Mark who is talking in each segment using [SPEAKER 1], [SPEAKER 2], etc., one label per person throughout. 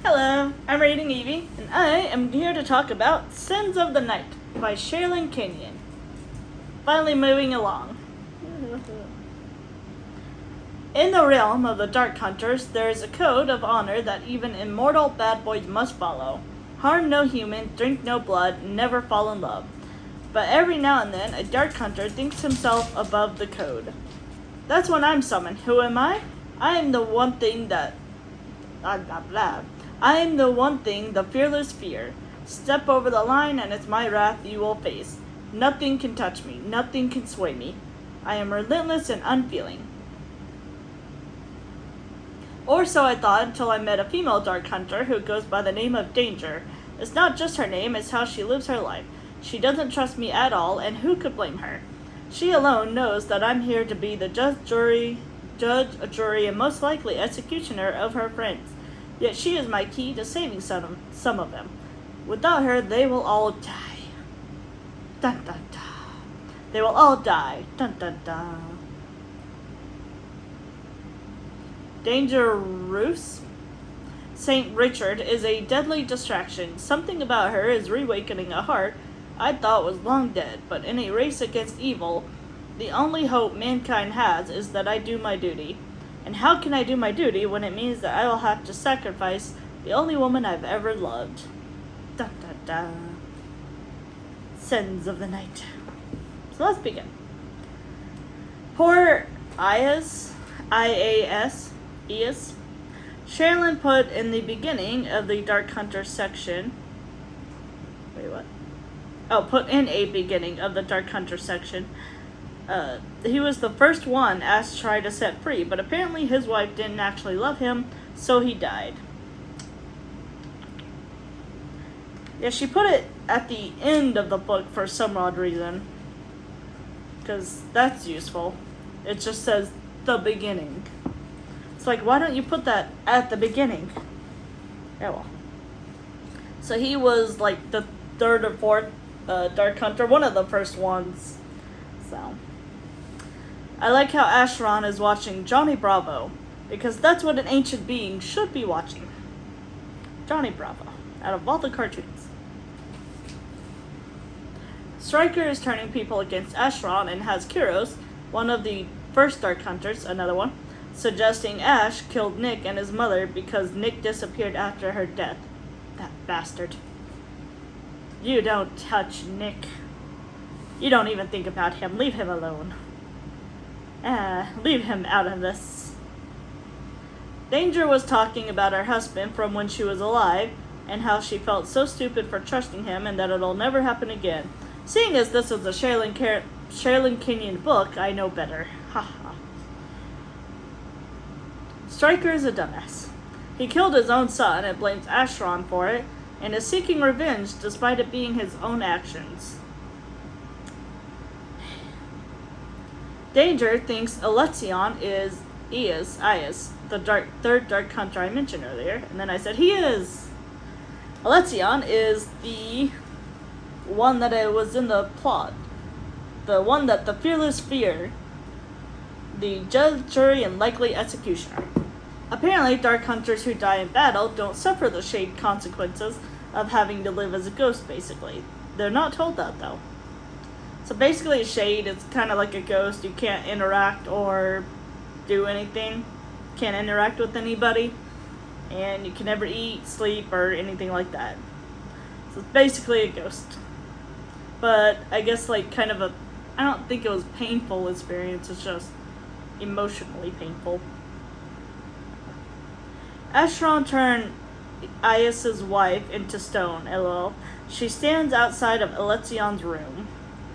[SPEAKER 1] Hello, I'm Rating Evie, and I am here to talk about Sins of the Night by Sherrilyn Kenyon. Finally moving along. In the realm of the Dark Hunters, there is a code of honor that even immortal bad boys must follow. Harm no human, drink no blood, never fall in love. But every now and then, a Dark Hunter thinks himself above the code. That's when I'm summoned. Who am I? I am the one thing that... I am the one thing, the fearless fear. Step over the line and it's my wrath you will face. Nothing can touch me, nothing can sway me. I am relentless and unfeeling. Or so I thought until I met a female Dark Hunter who goes by the name of Danger. It's not just her name, it's how she lives her life. She doesn't trust me at all, and who could blame her? She alone knows that I'm here to be the judge, jury, and most likely executioner of her friends. Yet she is my key to saving some of them. Without her, they will all die. Dun dun dun. They will all die. Dun dun dun. Dangerous? Saint Richard is a deadly distraction. Something about her is reawakening a heart I thought was long dead, but in a race against evil, the only hope mankind has is that I do my duty. And how can I do my duty when it means that I will have to sacrifice the only woman I've ever loved? Dun dun dun. Sins of the Night. So let's begin. Poor Ias, Sherrilyn put in the beginning of the Dark Hunter section. Wait, what? Oh, put in a beginning of the Dark Hunter section. He was the first one Ash tried to set free, but apparently his wife didn't actually love him, so he died. Yeah, she put it at the end of the book for some odd reason. Because that's useful. It just says the beginning. It's like, why don't you put that at the beginning? Yeah, well. So he was like the third or fourth Dark Hunter, one of the first ones. So I like how Asheron is watching Johnny Bravo, because that's what an ancient being should be watching. Johnny Bravo, out of all the cartoons. Stryker is turning people against Asheron and has Kyros, one of the first Dark Hunters, another one, suggesting Ash killed Nick and his mother because Nick disappeared after her death. That bastard. You don't touch Nick. You don't even think about him. Leave him alone. Leave him out of this. Danger was talking about her husband from when she was alive, and how she felt so stupid for trusting him and that it'll never happen again. Seeing as this is a Sherrilyn Kenyon book, I know better. Haha. Stryker is a dumbass. He killed his own son and blames Asheron for it, and is seeking revenge despite it being his own actions. Danger thinks Alexion is the third Dark Hunter I mentioned earlier, and then I said he is. Alexion is the one that was in the plot, the one that the fearless fear, the judge, jury, and likely executioner. Apparently, Dark Hunters who die in battle don't suffer the shade consequences of having to live as a ghost, basically. They're not told that, though. So basically, a shade is kind of like a ghost. You can't interact or do anything. Can't interact with anybody. And you can never eat, sleep, or anything like that. So it's basically a ghost. But I guess like kind of I don't think it was painful experience. It's just emotionally painful. Asheron turned Ias's wife into stone, lol. She stands outside of Alexion's room.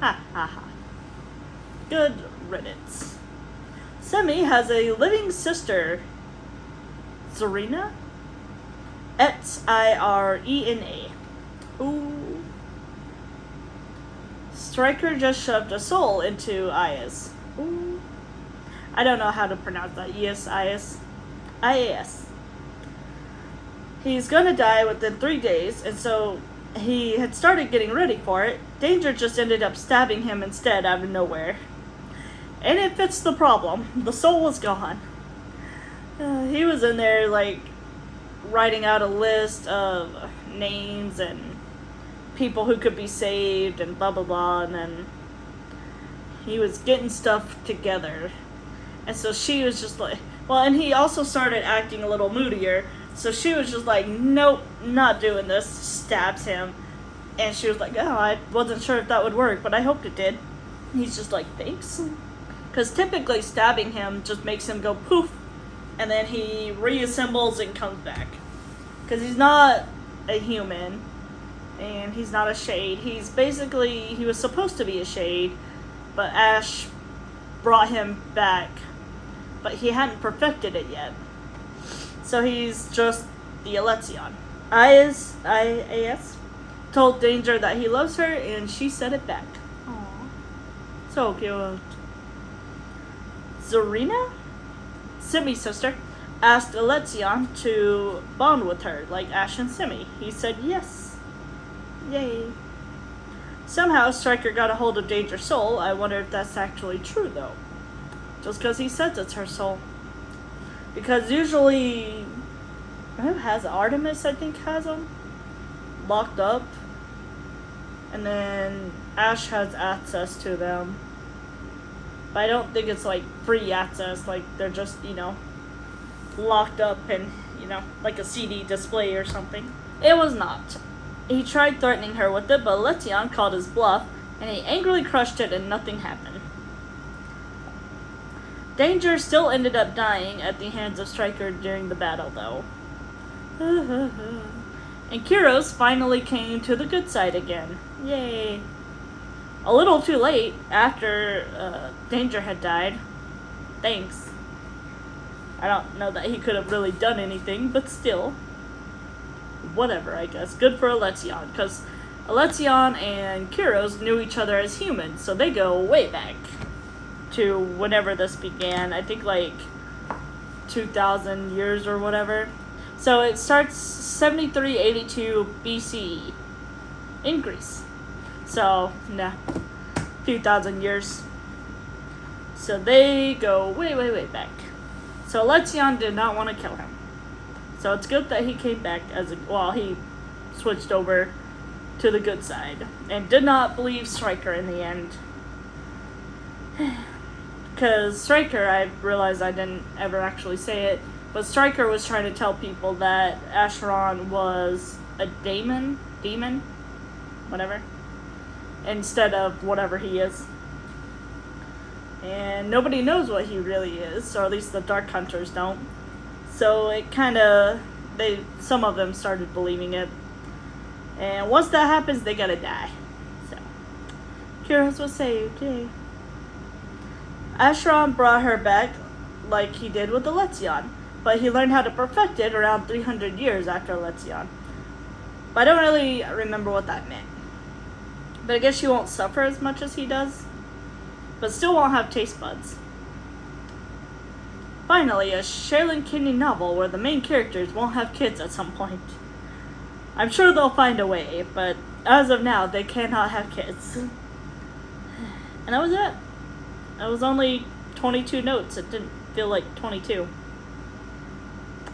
[SPEAKER 1] Ha ha ha. Good riddance. Semi has a living sister, Zarina? Sirena. Ooh. Stryker just shoved a soul into Ias. Ooh. I don't know how to pronounce that. Ias. He's gonna die within 3 days, and so he had started getting ready for it. Danger just ended up stabbing him instead out of nowhere. And it fits the problem. The soul was gone. He was in there like writing out a list of names and people who could be saved and blah blah blah, and then he was getting stuff together. And so she was just like, well, and he also started acting a little moodier, so she was just like, nope, not doing this, stabs him. And she was like, oh, I wasn't sure if that would work, but I hoped it did. And he's just like, thanks. Because typically stabbing him just makes him go poof, and then he reassembles and comes back. Because he's not a human, and he's not a shade. He was supposed to be a shade, but Ash brought him back, but he hadn't perfected it yet. So he's just the Alexion. Ias told Danger that he loves her, and she said it back. Aww. So cute. Zarina, Simi's sister, asked Alexion to bond with her, like Ash and Simi. He said yes. Yay. Somehow Stryker got a hold of Danger's soul. I wonder if that's actually true, though. Just because he says it's her soul. Because usually, who has Artemis, I think, has them locked up. And then Ash has access to them. But I don't think it's like free access, like they're just, locked up in, like a CD display or something. It was not. He tried threatening her with it, but Alexion called his bluff, and he angrily crushed it and nothing happened. Danger still ended up dying at the hands of Stryker during the battle, though. And Kyros finally came to the good side again. Yay. A little too late after Danger had died. Thanks. I don't know that he could have really done anything, but still. Whatever, I guess. Good for Alexion, because Alexion and Kyros knew each other as humans, so they go way back to whenever this began. I think like 2,000 years or whatever. So it starts 7382 BCE in Greece. So, nah, few thousand years. So they go way, way, way back. So Alexion did not want to kill him. So it's good that he came back he switched over to the good side. And did not believe Stryker in the end. Because Stryker, I realized I didn't ever actually say it, but Stryker was trying to tell people that Acheron was a demon, whatever, instead of whatever he is. And nobody knows what he really is, or at least the Dark Hunters don't. So it some of them started believing it. And once that happens, they gotta die. So, Kyros was saved, yay. Acheron brought her back like he did with Alexion, but he learned how to perfect it around 300 years after Alexion. But I don't really remember what that meant. But I guess she won't suffer as much as he does, but still won't have taste buds. Finally, a Sherrilyn Kenyon novel where the main characters won't have kids at some point. I'm sure they'll find a way, but as of now, they cannot have kids. And that was it. It was only 22 notes. It didn't feel like 22.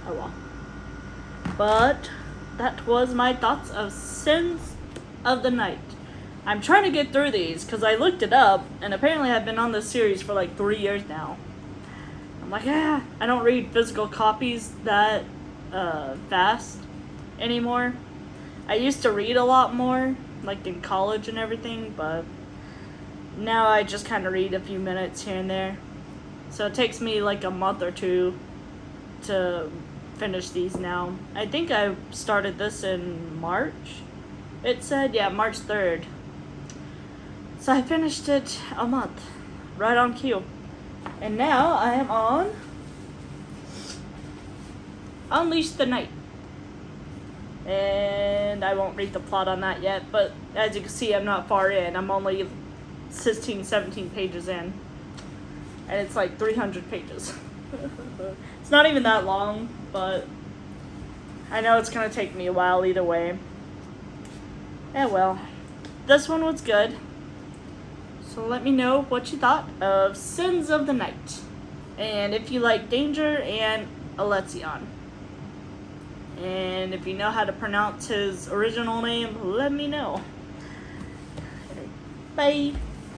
[SPEAKER 1] Oh well. But that was my thoughts of Sins of the Night. I'm trying to get through these because I looked it up, and apparently I've been on this series for like 3 years now. I'm like, I don't read physical copies that fast anymore. I used to read a lot more, like in college and everything, but now I just kind of read a few minutes here and there. So it takes me like a month or two to finish these now. I think I started this in March. It said, March 3rd. So I finished it a month, right on cue. And now I am on Unleash the Night. And I won't read the plot on that yet, but as you can see, I'm not far in. I'm only 16, 17 pages in. And it's like 300 pages. It's not even that long, but I know it's going to take me a while either way. Well, this one was good. So let me know what you thought of Sins of the Night. And if you like Danger and Alexion. And if you know how to pronounce his original name, let me know. Bye.